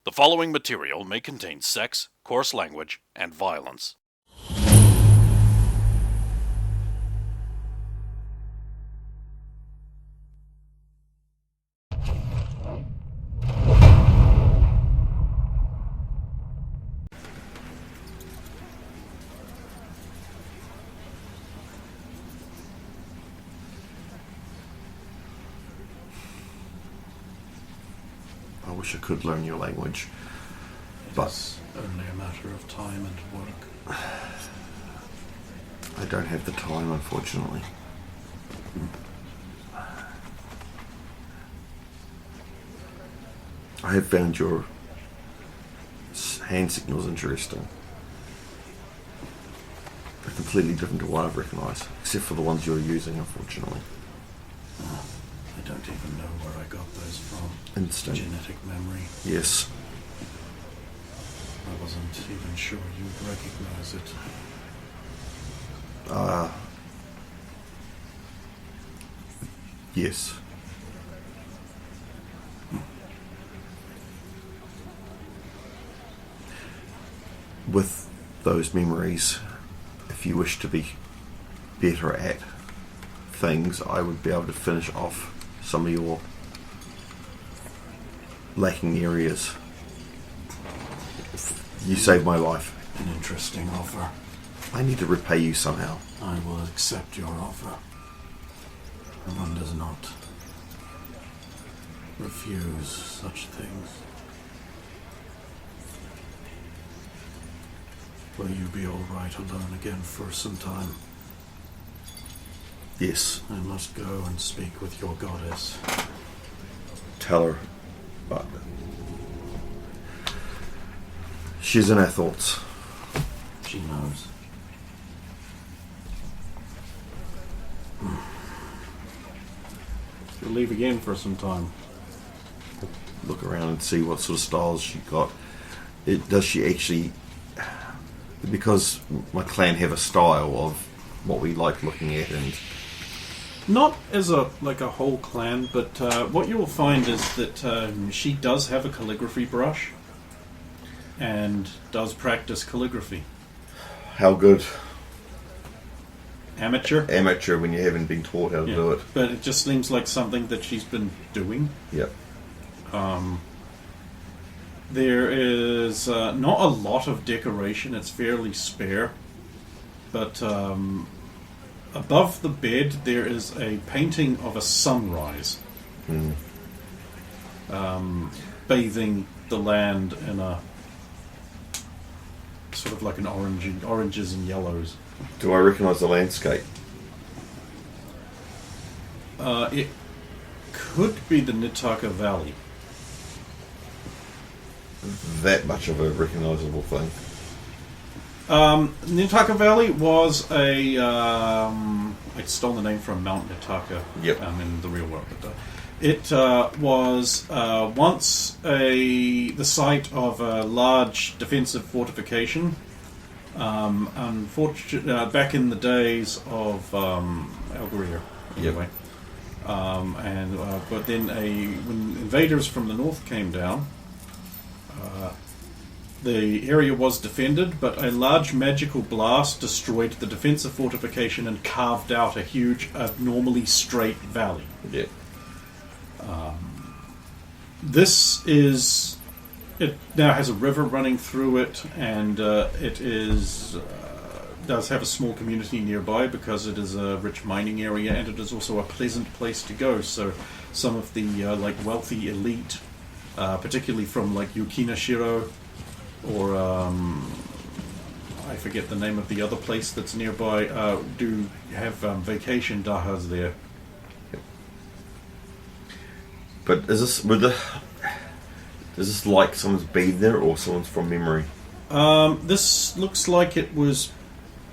The following material may contain sex, coarse language, and violence. I wish I could learn your language, but It's only a matter of time and work. I don't have the time, unfortunately. I have found your hand signals interesting. They're completely different to what I've recognised, except for the ones you're using, unfortunately. I don't even know where I got those from. Instinct. Genetic memory. Yes. I wasn't even sure you'd recognize it. Yes. With those memories, if you wish to be better at things, I would be able to finish off some of your lacking areas. You saved my life. An interesting offer. I need to repay you somehow. I will accept your offer. One does not refuse such things. Will you be alright alone again for some time? Yes, I must go and speak with your goddess. tell her, but she's in our thoughts. She knows. You'll leave again for some time. Look around and see what sort of styles she got. Does she actually, because my clan have a style of what we like looking at, and Not as a whole clan, but what you will find is that she does have a calligraphy brush and does practice calligraphy. how good Amateur, when you haven't been taught how to do it. but it just seems like something that she's been doing. Yep. There is not a lot of decoration, it's fairly spare, but above the bed there is a painting of a sunrise bathing the land in a sort of like an oranges and yellows. Do I recognise the landscape? It could be the Nitaka Valley. That much of a recognisable thing. Nitaka Valley was a... I stole the name from Mount Nitaka Yep. in the real world. But, it was once the site of a large defensive fortification. Unfortunately, back in the days of Algeria, anyway. But then when invaders from the north came down, the area was defended, but a large magical blast destroyed the defensive fortification and carved out a huge, abnormally straight valley. Yeah. It now has a river running through it, and it does have a small community nearby because it is a rich mining area, and it is also a pleasant place to go. So some of the wealthy elite, particularly from Yukina Shiro, or I forget the name of the other place that's nearby, do have vacation dahas there. But is this like someone's been there or someone's from memory? This looks like it was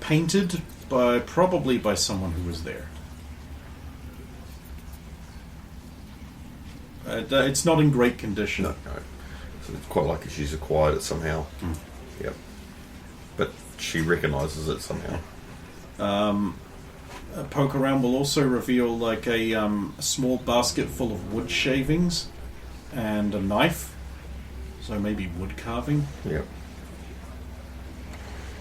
painted probably by someone who was there. It's not in great condition. No. So it's quite likely she's acquired it somehow. Yep. But she recognises it somehow. A poke around will also reveal a small basket full of wood shavings and a knife. So maybe wood carving. Yep.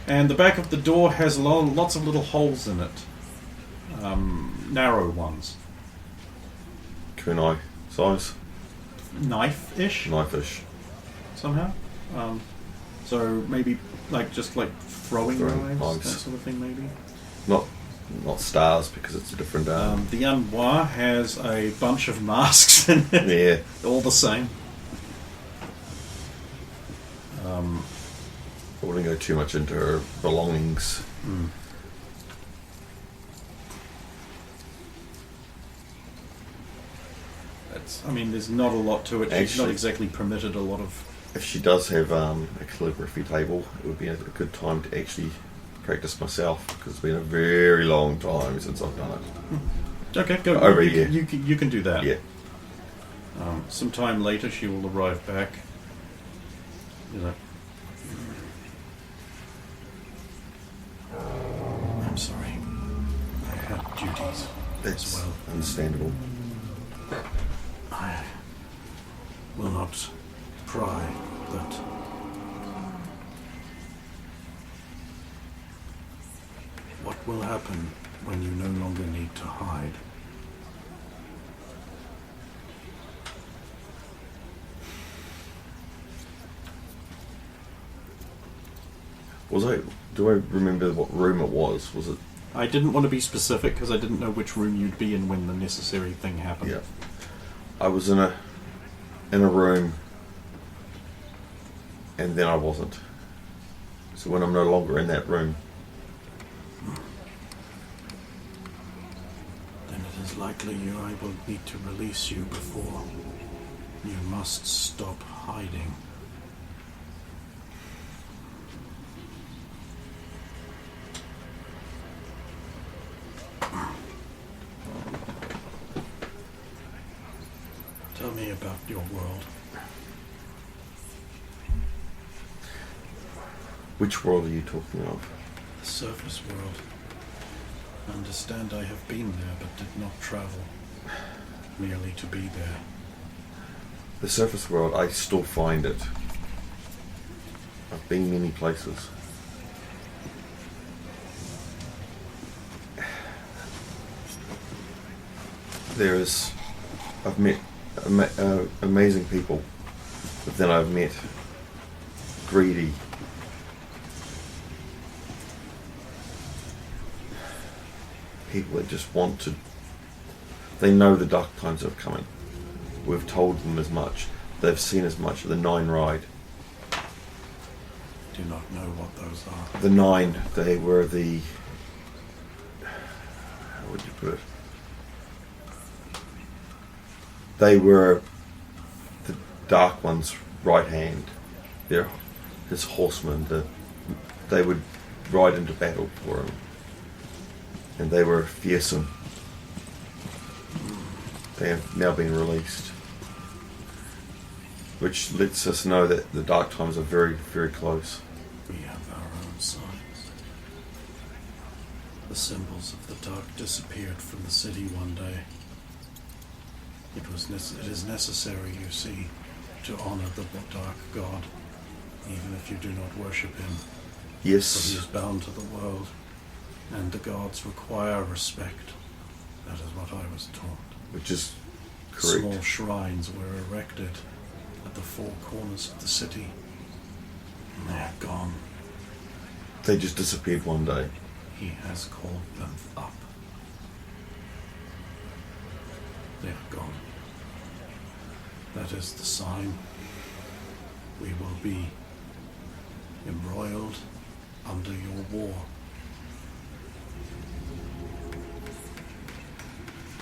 And the back of the door has lots of little holes in it. Narrow ones. Kunai size. Knife-ish, Knife-ish. somehow. So maybe just throwing knives, knives. that sort of thing, maybe. Not stars, because it's a different... The armoire has a bunch of masks in it. yeah. All the same. I wouldn't go too much into her belongings. There's not a lot to it. She's Actually, not exactly permitted a lot of... If she does have a calligraphy table, it would be a good time to actually practice myself, because it's been a very long time since I've done it. Okay, go. Over you, here. You can do that. Yeah. Sometime later she will arrive back. I'm sorry. I had duties That's as well. understandable. I will not pry, but what will happen when you no longer need to hide? Do I remember what room it was? Was it? I didn't want to be specific because I didn't know which room you'd be in when the necessary thing happened. Yeah. I was in a room, and then I wasn't. So when I'm no longer in that room, Then it is likely I will need to release you before. You must stop hiding. Tell me about your world. which world are you talking of? The surface world. Understand I have been there, but did not travel. Merely to be there. The surface world, I still find it. I've been many places. I've met amazing people, but then I've met greedy, people that just want to, they know the dark times are coming. We've told them as much. They've seen as much. The 9 ride. Do not know what those are. The 9, they were the, how would you put it? They were the Dark One's right hand. They're his horsemen. They would ride into battle for him. And they were fearsome. They have now been released. Which lets us know that the dark times are very, very close. We have our own signs. The symbols of the dark disappeared from the city one day. It is necessary, you see, to honor the dark god, even if you do not worship him. For he Yes, is bound to the world, and the gods require respect. That is what I was taught. which is correct. Small shrines were erected at the 4 corners of the city, and they are gone. They just disappeared one day. He has called them up. They are gone. That is the sign. We will be embroiled under your war.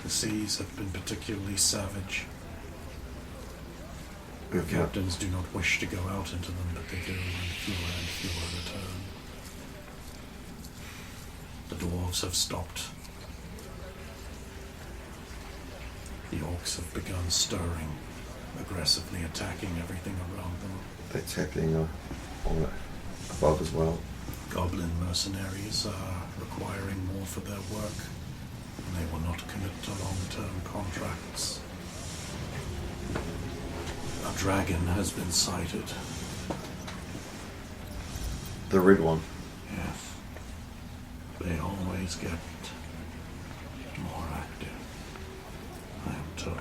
The seas have been particularly savage. Your We've not- captains do not wish to go out into them, but they do, and fewer return. The dwarves have stopped. The orcs have begun stirring, aggressively attacking everything around them. That's happening on above as well. Goblin mercenaries are requiring more for their work, and they will not commit to long-term contracts. dragon has been sighted. The red one. Yes. They always get more active, I am told.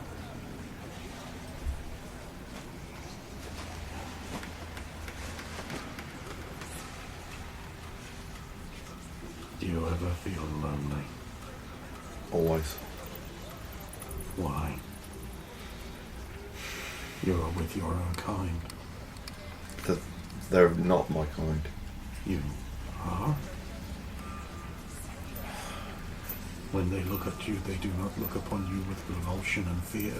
Do you ever feel lonely? Always. Why? You're with your own kind. They're not my kind. You are? When they look at you, they do not look upon you with revulsion and fear.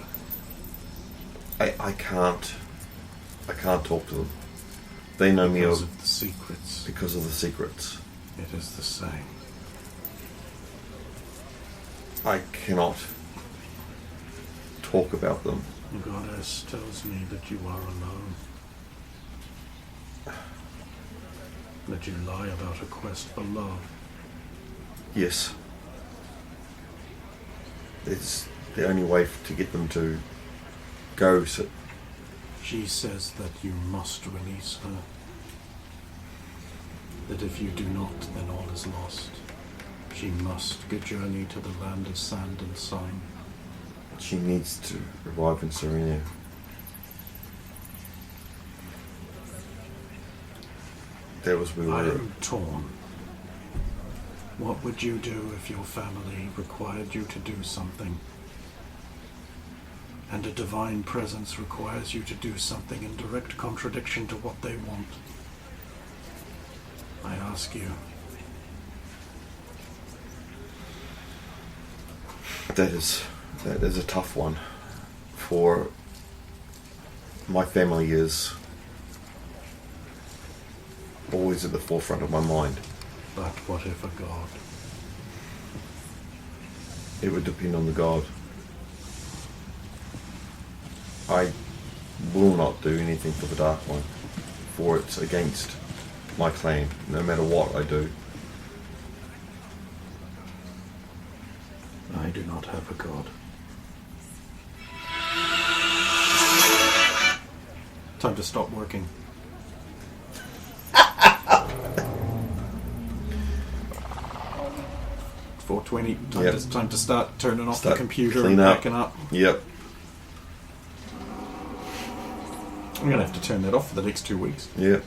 I can't talk to them. They know me Because of the secrets. because of the secrets. It is the same. I cannot talk about them. The goddess tells me that you are alone. That you lie about a quest for love. Yes. It's the only way to get them to go. So She says that you must release her. That if you do not, then all is lost. She must journey to the land of sand and sun. she needs to revive in Serena. That was where we I were. am torn. What would you do if your family required you to do something? And a divine presence requires you to do something in direct contradiction to what they want. I ask you. That is a tough one. For my family is always at the forefront of my mind. But what if a god? It would depend on the god. I will not do anything for the Dark One, for it's against my clan, no matter what I do. I do not have a god. Time to stop working. 4:20. Time to start turning off the computer and backing up. Yep. I'm gonna have to turn that off for the next 2 weeks. Yep.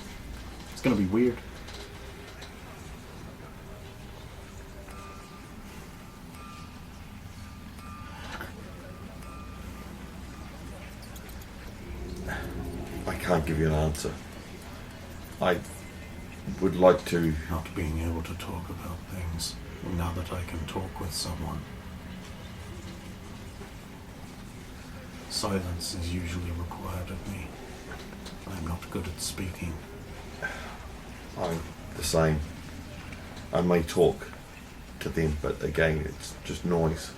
It's gonna be weird. I can't give you an answer. I would like to. Not being able to talk about things now that I can talk with someone. Silence is usually required of me. I'm not good at speaking. I'm the same. I may talk to them, but again, it's just noise.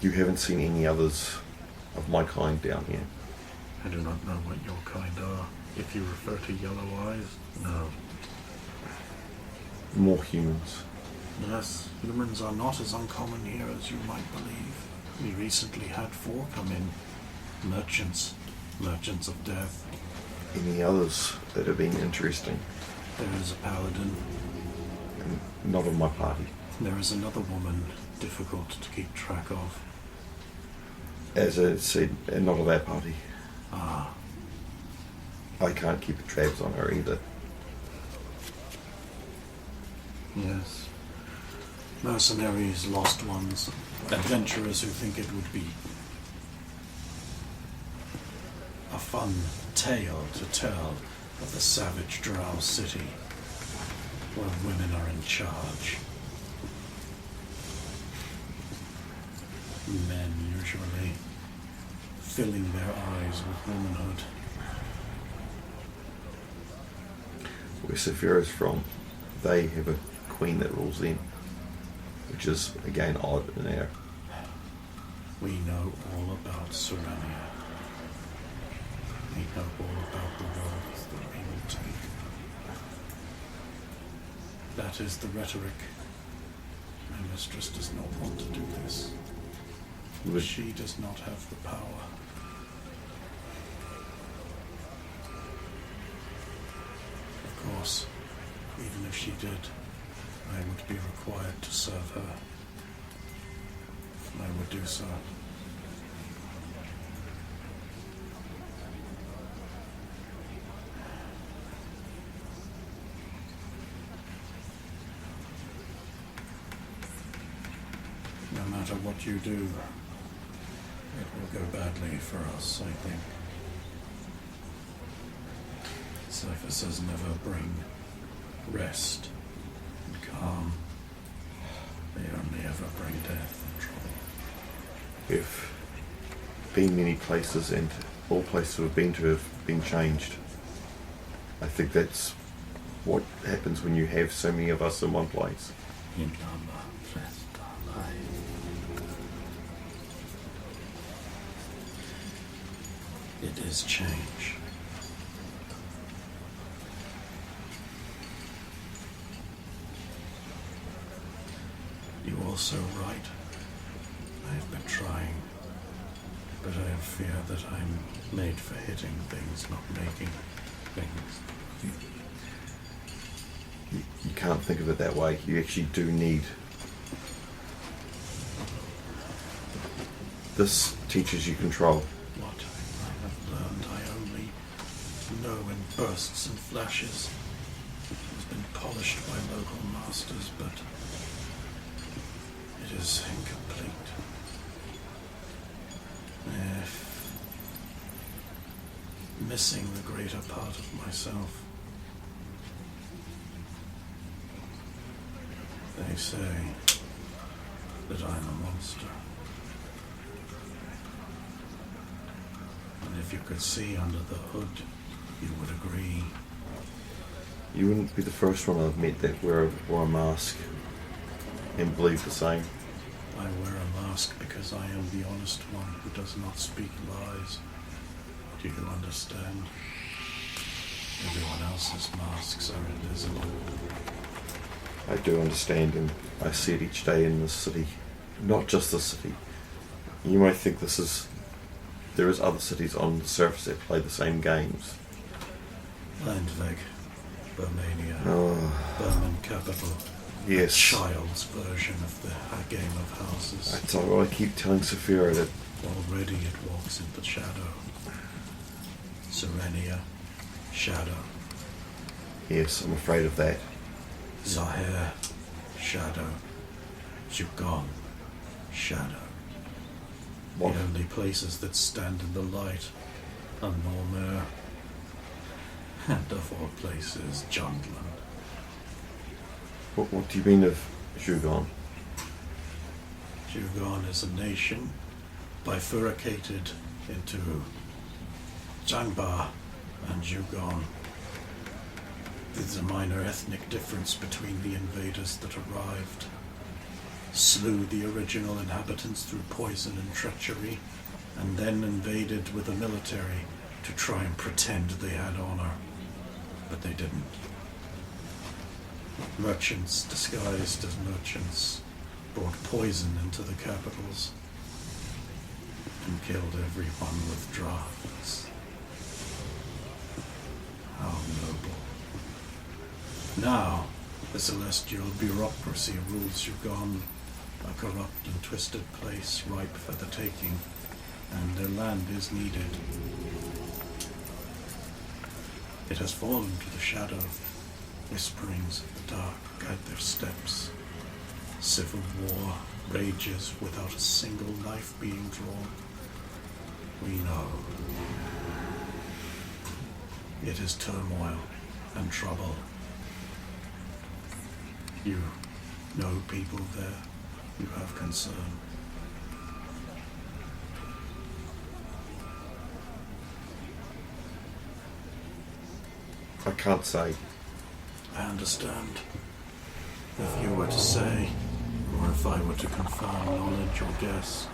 You haven't seen any others of my kind down here. I do not know what your kind are. If you refer to yellow eyes, no. More humans. Yes, humans are not as uncommon here as you might believe. We recently had 4 come in. Merchants. Merchants of death. Any others that have been interesting? There is a paladin. Not of my party. There is another woman, difficult to keep track of. As I said, not of our party. Ah, I can't keep tabs on her either. yes. Mercenaries, lost ones, adventurers who think it would be a fun tale to tell of the savage drow city where women are in charge. Men usually filling their eyes with womanhood. Where Saphira's from, they have a queen that rules them, which is again odd in our. We know all about Serenia. We know all about the roads that we will take. That is the rhetoric. My mistress does not want to do this. She does not have the power. Of course, even if she did, I would be required to serve her. And I would do so. No matter what you do, it will go badly for us, I think. Surfaces never bring rest and calm. They only ever bring death and trouble. We've been many places, and all places we've been to have been changed. I think that's what happens when you have so many of us in one place. It is change. You're also right. I have been trying, but I have fear that I'm made for hitting things, not making things. You can't think of it that way. You actually do need. This teaches you control. What I have learned, I only know in bursts and flashes. It has been polished by local masters, but it is incomplete. If missing the greater part of myself. They say that I'm a monster. And if you could see under the hood, you would agree. You wouldn't be the first one I've met that wore a mask and believe the same. I wear a mask because I am the honest one who does not speak lies. Do you understand? Everyone else's masks are invisible. I do understand, and I see it each day in this city. Not just this city. You might think there is other cities on the surface that play the same games. Landveg, Burmania, Oh, Burman capital. yes. Child's version of the game of houses. That's all I keep telling Saphira, that Already it walks in the shadow. Serenia, shadow. yes, I'm afraid of that. Zahir, shadow. Jugon, shadow. What? The only places that stand in the light are Normer, and of all places, Jundland. What do you mean of Jugon? Jugon is a nation bifurcated into Jangba and Jugon. There's a minor ethnic difference between the invaders that arrived, slew the original inhabitants through poison and treachery, and then invaded with the military to try and pretend they had honor. But they didn't. Merchants disguised as merchants brought poison into the capitals and killed everyone with drafts. How noble. Now, the celestial bureaucracy rules Jugon, a corrupt and twisted place ripe for the taking, and their land is needed. It has fallen to the shadow. Whisperings of the dark guide their steps. Civil war rages without a single knife being drawn. We know. It is turmoil and trouble. You know people there. You have concern. I can't say. I understand. If you were to say, or if I were to confirm knowledge or guess,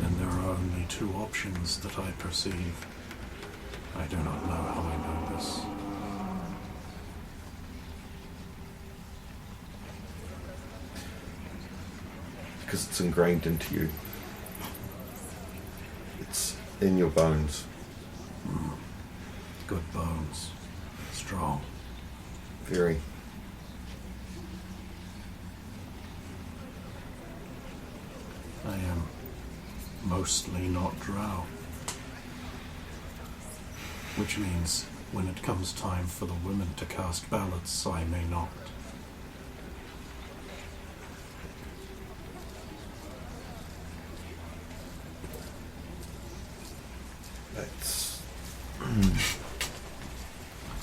then there are only two options that I perceive. I do not know how I know this. because it's ingrained into you. It's in your bones. Good bones. Strong. Very. I am mostly not drow. Which means when it comes time for the women to cast ballots, I may not. That's.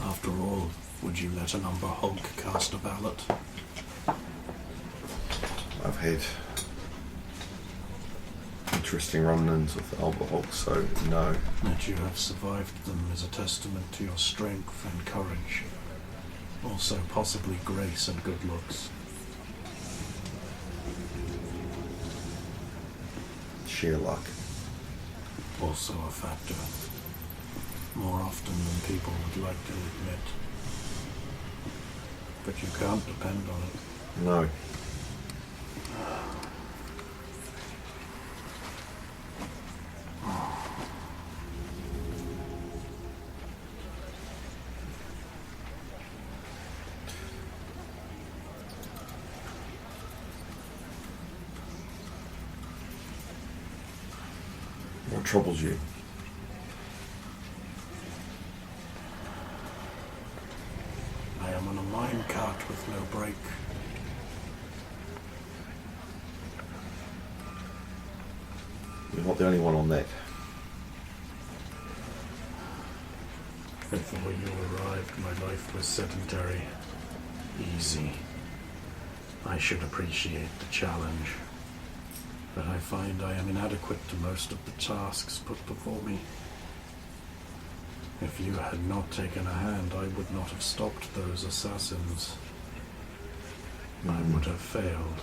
After all, would you let an Umber Hulk cast a ballot? I've had interesting run-ins with Albert Hulk, so no. That you have survived them is a testament to your strength and courage. Also possibly grace and good looks. Sheer luck. Also a factor. More often than people would like to admit. But you can't depend on it. No. What troubles you? I am on a mine cart with no brake. You're not the only one on that. Before you arrived, my life was sedentary. Easy. I should appreciate the challenge. But I find I am inadequate to most of the tasks put before me. If you had not taken a hand, I would not have stopped those assassins. I would have failed.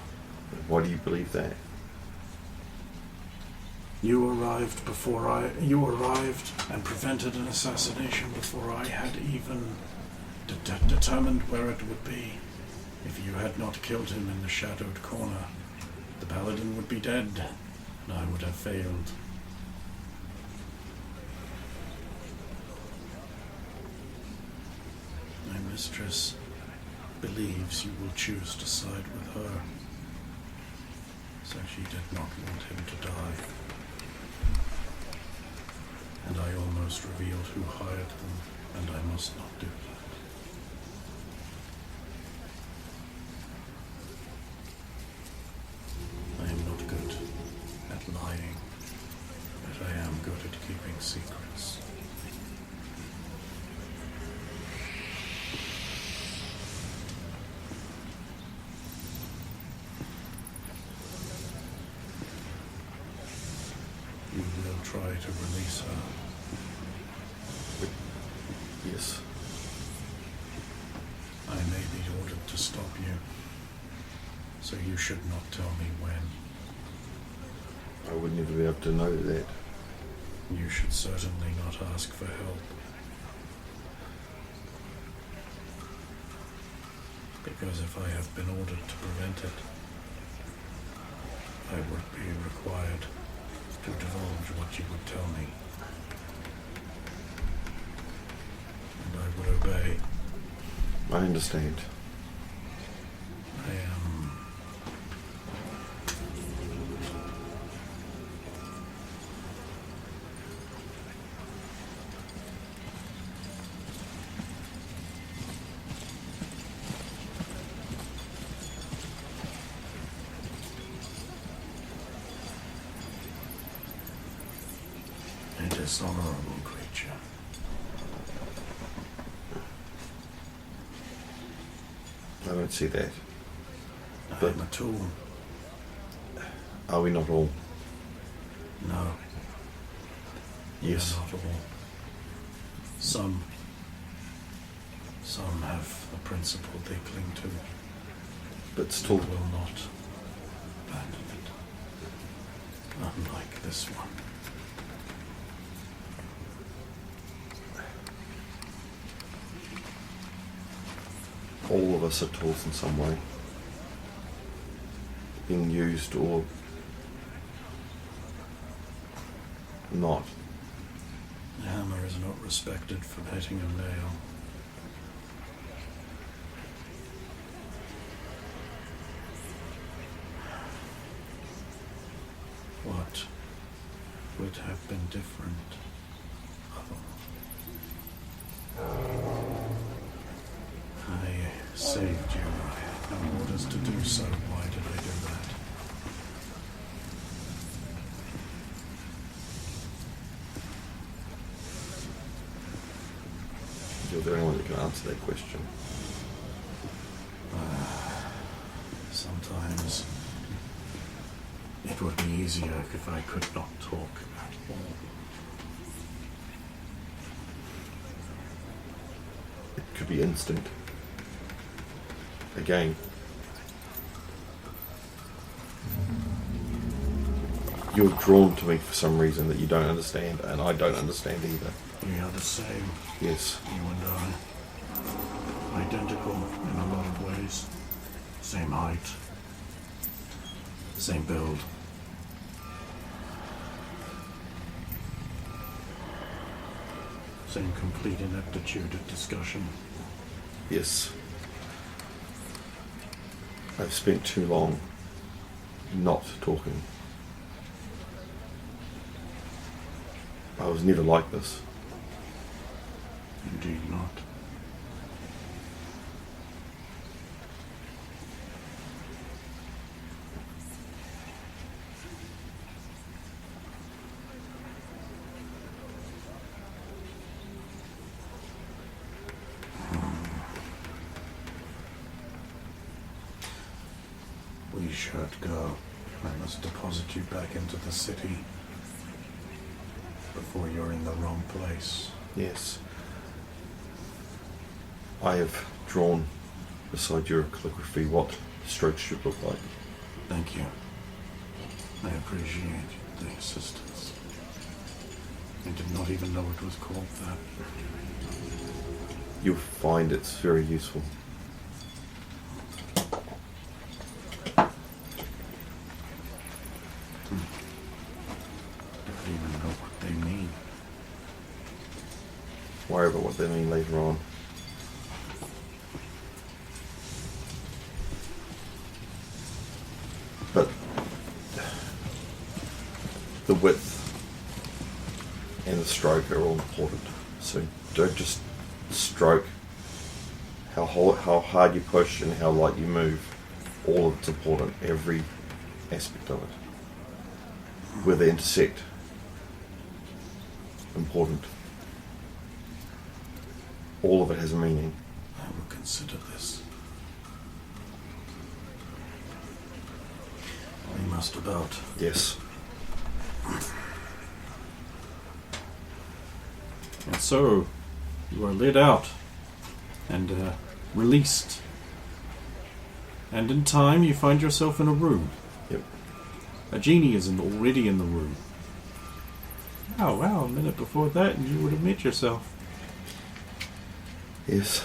Why do you believe that? You arrived and prevented an assassination before I had even determined where it would be. If you had not killed him in the shadowed corner, the paladin would be dead, and I would have failed. My mistress believes you will choose to side with her, so she did not want him to die. And I almost revealed who hired them, and I must not do that. I am not good at lying, but I am good at keeping secrets. You will try to release her. Yes. I may be ordered to stop you, so you should not tell me when. I would never be able to know that. You should certainly not ask for help. Because if I have been ordered to prevent it, I would be required to divulge what you would tell me. And I would obey. I understand. I am... a dishonorable creature. I don't see that. I am a tool. Are we not all? No. Yes. Not all. Some have a principle they cling to, But still, will not abandon it. Unlike this one. all of us are tools in some way. being used or not. The hammer is not respected for hitting a nail. What would have been different? I saved you. I had orders to do so. Why did I do that? You're the only one that can answer that question. Sometimes it would be easier if I could not talk at all. It could be instinct. Again, you're drawn to me for some reason that you don't understand, and I don't understand either. We are the same, Yes. you and I. Identical in a lot of ways. Same height. Same build. Same complete ineptitude at discussion. Yes. I've spent too long not talking. I was never like this. Indeed not. We should go. I must deposit you back into the city before you're in the wrong place. Yes. I have drawn beside your calligraphy what strokes should look like. Thank you. I appreciate the assistance. I did not even know it was called that. You'll find it's very useful. I don't even know what they mean. Worry about what they mean later on. But the width and the stroke are all important. So don't just stroke. How hard you push and how light you move, all of it's important. Every aspect of it. Where they intersect, important. All of it has a meaning. I will consider this. We must about. Yes. And so, you are led out and released. And in time, you find yourself in a room. Yep. A genie is already in the room. Oh, wow, a minute before that, and you would have met yourself. Yes.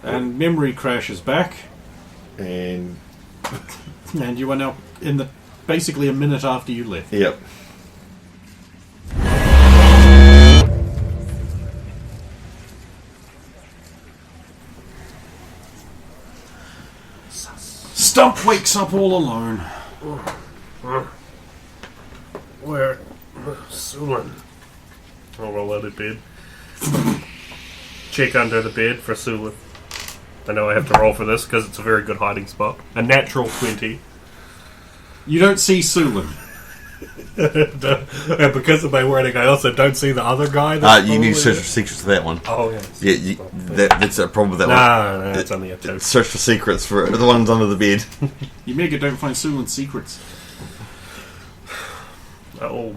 And memory crashes back, And and you are now in the basically a minute after you left. yep. Stump wakes up all alone. Where? Sulin. I'll roll out of bed. Check under the bed for Sulin. I know I have to roll for this because it's a very good hiding spot. A natural 20. You don't see Sulin. And because of my wording, I also don't see the other guy. You need to search for secrets for that one. Oh, yes. Yeah, that's a problem with that one. No, it's only a 2. Search for secrets for the ones under the bed. You mega don't find Sulin's secrets. Oh.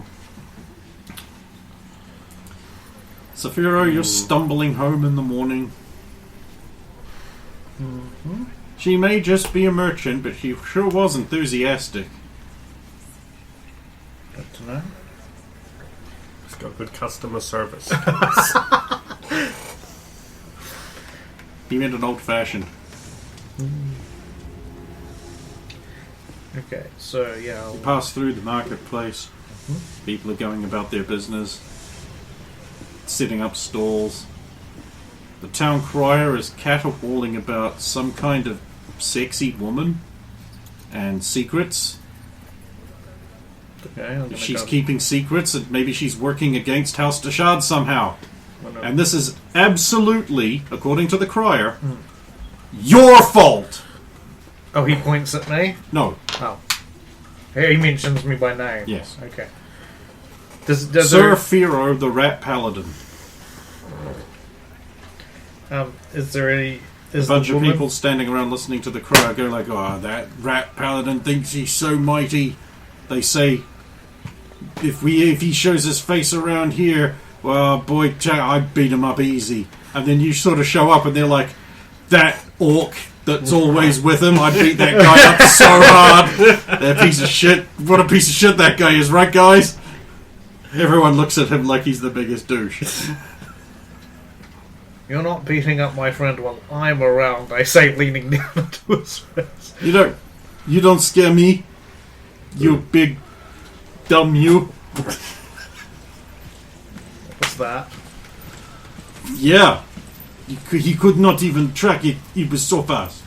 Saphiro, you're stumbling home in the morning. Mm-hmm. She may just be a merchant, but she sure was enthusiastic. Good to know. It's got good customer service. He meant an old-fashioned. Okay, so yeah. You pass through the marketplace. People are going about their business, setting up stalls. The town crier is caterwauling about some kind of sexy woman and secrets. Okay, If she's keeping secrets, and maybe she's working against House Dashad somehow. And this is absolutely, according to the crier, your fault! Oh, he points at me? No. Oh. He mentions me by name. Yes. Okay. Does Sir Firo, the Rat Paladin. Is there any... A bunch of people standing around listening to the crier go like, oh, that Rat Paladin thinks he's so mighty. They say, if he shows his face around here, well, boy, I beat him up easy. And then you sort of show up and they're like, that orc that's always with him, I beat that guy up so hard. That piece of shit. What a piece of shit that guy is, right, guys? Everyone looks at him like he's the biggest douche. You're not beating up my friend while I'm around, I say, leaning down into his face. You don't scare me, you big dumb you. What's that? Yeah. He could not even track it. He was so fast.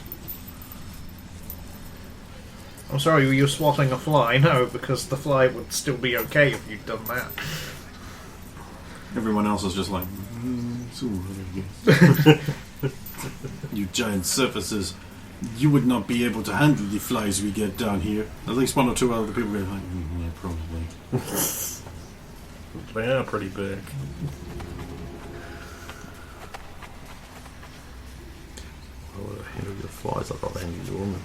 I'm sorry, were you swatting a fly? No, because the fly would still be okay if you'd done that. Everyone else is just like, you giant surfaces. You would not be able to handle the flies we get down here. At least one or two other people go like, yeah, probably. They are pretty big. I would have handled the flies like I've handled the woman.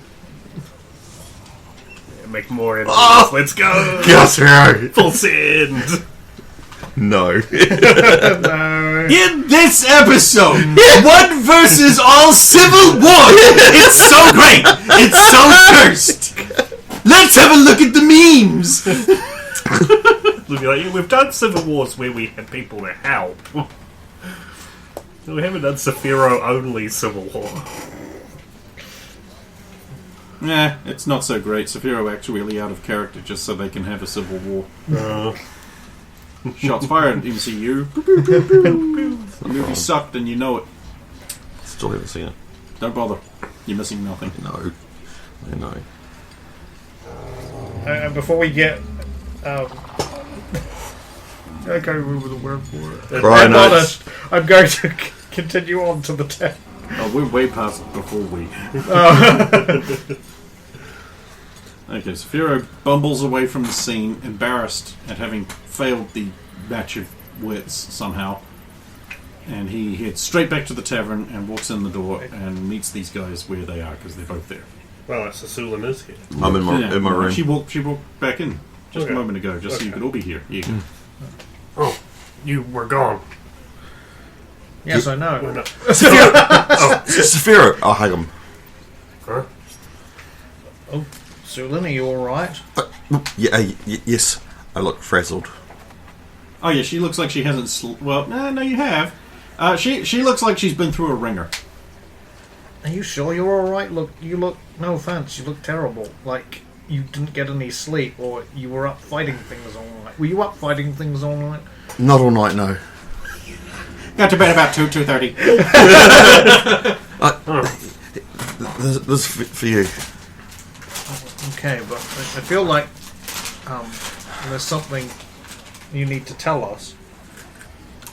Yeah, make more enemies. Let's go! Yes, hero! Full send! No. No. In this episode, one versus all civil war. It's so great. It's so cursed. Let's have a look at the memes. We'll be like, we've done civil wars where we had people to help. We haven't done Saphiro only civil war. Nah, it's not so great. Saphiro actually out of character just so they can have a civil war. Shots fired, MCU. The movie sucked and you know it. Still haven't seen it. Don't bother. You're missing nothing. No. I know. And before we get... I can't remember the word for it. Right, I'm no, honest. I'm going to continue on to the test. Oh, we're way past before we. Okay, Saphiro bumbles away from the scene, embarrassed at having failed the match of wits somehow. And he heads straight back to the tavern and walks in the door and meets these guys where they are because they're both there. Well, that's the Sulin is here. I'm in my room. She walked back in just a moment ago, just so you could all be here. Yeah. Oh, you were gone. Yes, I know. We're not. Saphiro! I'll hug him. Huh? Oh, Sulin, are you alright? Yes. I look frazzled. Oh yeah, she looks like she hasn't. No, you have. She looks like she's been through a ringer. Are you sure you're alright? You look, no offense, you look terrible. Like, you didn't get any sleep, or you were up fighting things all night. Were you up fighting things all night? Not all night, no. Got to bed about 2:30. This is for you. Okay, but I feel like there's something you need to tell us.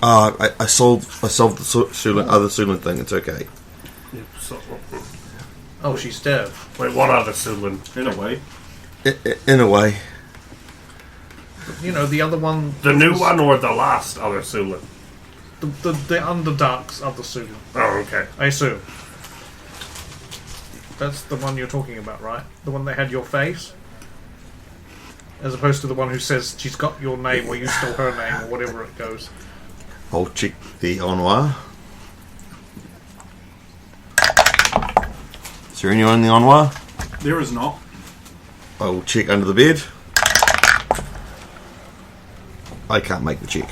I solved the other Sulin thing. It's okay. Oh, she's dead. Wait, what other Sulin? In a way. In a way. You know, the other one... The new one or the last other Sulin? The Underdark's other Sulin. Oh, okay. I assume. That's the one you're talking about, right? The one that had your face? As opposed to the one who says she's got your name or you stole her name or whatever it goes. I'll check the ennoir. Is there anyone in the ennoir? There is not. I will check under the bed. I can't make the check.